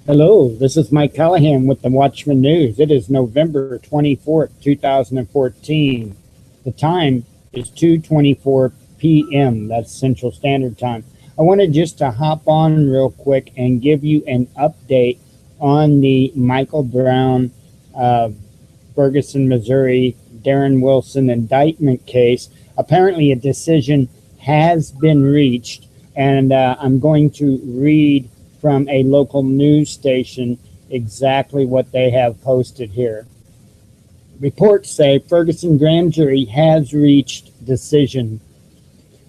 Hello, this is Mike Callahan with the Watchman News. It is November 24th, 2014. The time is 2:24 p.m. That's Central Standard Time. I wanted just to hop on real quick and give you an update on the Michael Brown, Ferguson, Missouri, Darren Wilson indictment case. Apparently, a decision has been reached, and I'm going to read from a local news station exactly what they have posted here. Reports say Ferguson grand jury has reached decision.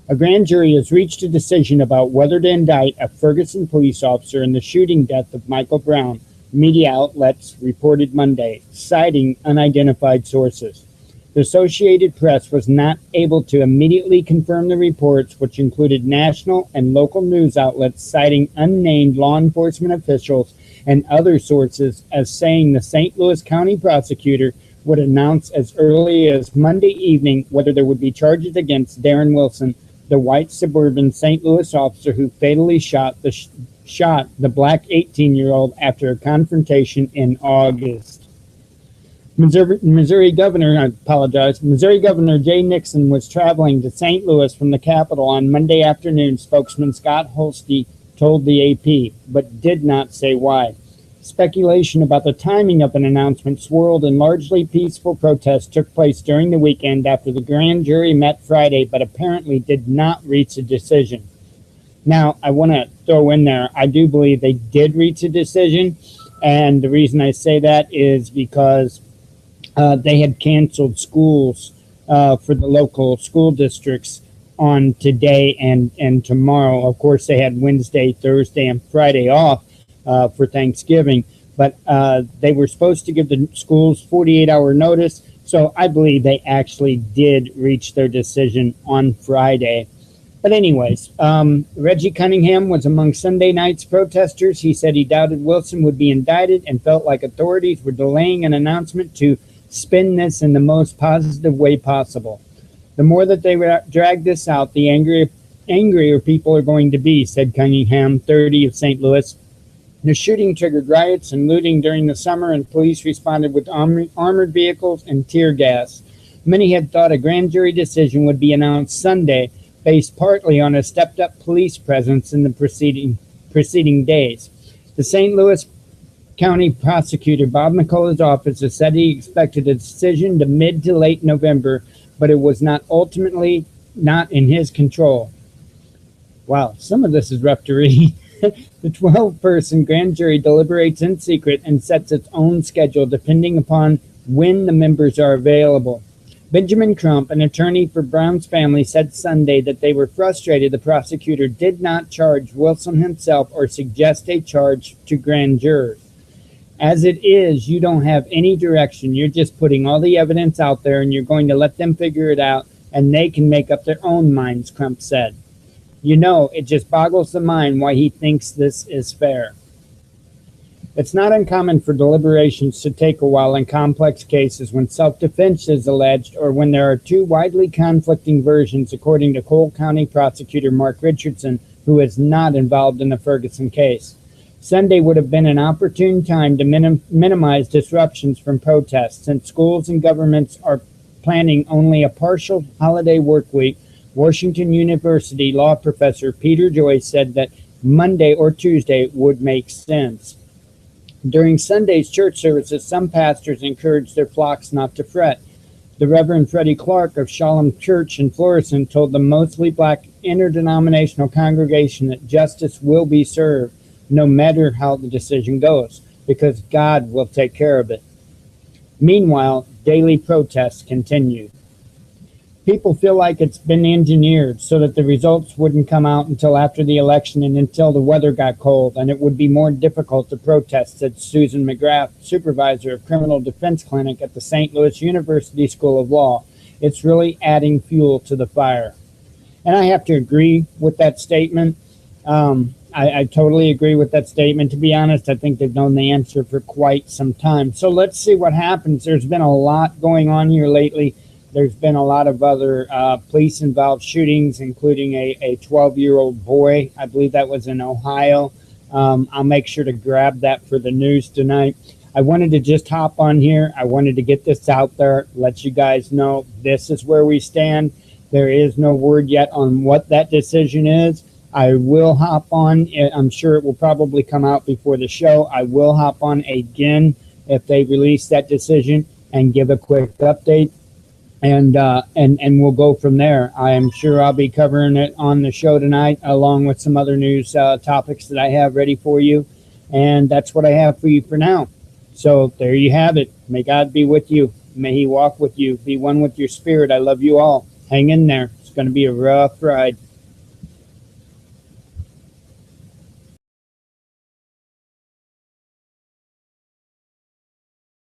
A grand jury has reached a decision about whether to indict a Ferguson police officer in the shooting death of Michael Brown, media outlets reported Monday, citing unidentified sources. The Associated Press was not able to immediately confirm the reports, which included national and local news outlets citing unnamed law enforcement officials and other sources as saying the St. Louis County prosecutor would announce as early as Monday evening whether there would be charges against Darren Wilson, the white suburban St. Louis officer who fatally shot the black 18-year-old after a confrontation in August. Missouri Governor Jay Nixon was traveling to St. Louis from the Capitol on Monday afternoon, spokesman Scott Holste told the AP, but did not say why. Speculation about the timing of an announcement swirled, and largely peaceful protests took place during the weekend after the grand jury met Friday, but apparently did not reach a decision. Now, I want to throw in there, I do believe they did reach a decision, and the reason I say that is because they had canceled schools for the local school districts on today and tomorrow. Of course, they had Wednesday, Thursday, and Friday off for Thanksgiving, but they were supposed to give the schools 48-hour notice, so I believe they actually did reach their decision on Friday. But anyways, Reggie Cunningham was among Sunday night's protesters. He said he doubted Wilson would be indicted and felt like authorities were delaying an announcement to spin this in the most positive way possible. The more that they drag this out, the angrier people are going to be, said Cunningham, 30, of St. Louis. The shooting triggered riots and looting during the summer, and police responded with armored vehicles and tear gas. Many had thought a grand jury decision would be announced Sunday, based partly on a stepped-up police presence in the preceding days. The St. Louis County prosecutor Bob McCullough's office has said he expected a decision to mid to late November, but it was ultimately not in his control. Wow, some of this is rough to read. The 12-person grand jury deliberates in secret and sets its own schedule depending upon when the members are available. Benjamin Crump, an attorney for Brown's family, said Sunday that they were frustrated the prosecutor did not charge Wilson himself or suggest a charge to grand jurors. As it is, you don't have any direction. You're just putting all the evidence out there and you're going to let them figure it out and they can make up their own minds, Crump said. You know, it just boggles the mind why he thinks this is fair. It's not uncommon for deliberations to take a while in complex cases when self-defense is alleged or when there are two widely conflicting versions, according to Cole County prosecutor Mark Richardson, who is not involved in the Ferguson case. Sunday would have been an opportune time to minimize disruptions from protests, since schools and governments are planning only a partial holiday work week. Washington University law professor Peter Joyce said that Monday or Tuesday would make sense. During Sunday's church services, some pastors encouraged their flocks not to fret. The Reverend Freddie Clark of Shalom Church in Florissant told the mostly black interdenominational congregation that justice will be served, no matter how the decision goes, because God will take care of it. Meanwhile, daily protests continue. People feel like it's been engineered so that the results wouldn't come out until after the election and until the weather got cold, and it would be more difficult to protest, said Susan McGrath, supervisor of criminal defense clinic at the St. Louis University School of Law. It's really adding fuel to the fire. And I have to agree with that statement. I totally agree with that statement. To be honest, I think they've known the answer for quite some time. So let's see what happens. There's been a lot going on here lately. There's been a lot of other police-involved shootings, including a 12-year-old boy. I believe that was in Ohio. I'll make sure to grab that for the news tonight. I wanted to just hop on here. I wanted to get this out there, let you guys know this is where we stand. There is no word yet on what that decision is. I will hop on. I'm sure it will probably come out before the show. I will hop on again if they release that decision and give a quick update, and we'll go from there. I am sure I'll be covering it on the show tonight, along with some other news topics that I have ready for you. And that's what I have for you for now. So there you have it. May God be with you. May He walk with you. Be one with your spirit. I love you all. Hang in there. It's going to be a rough ride.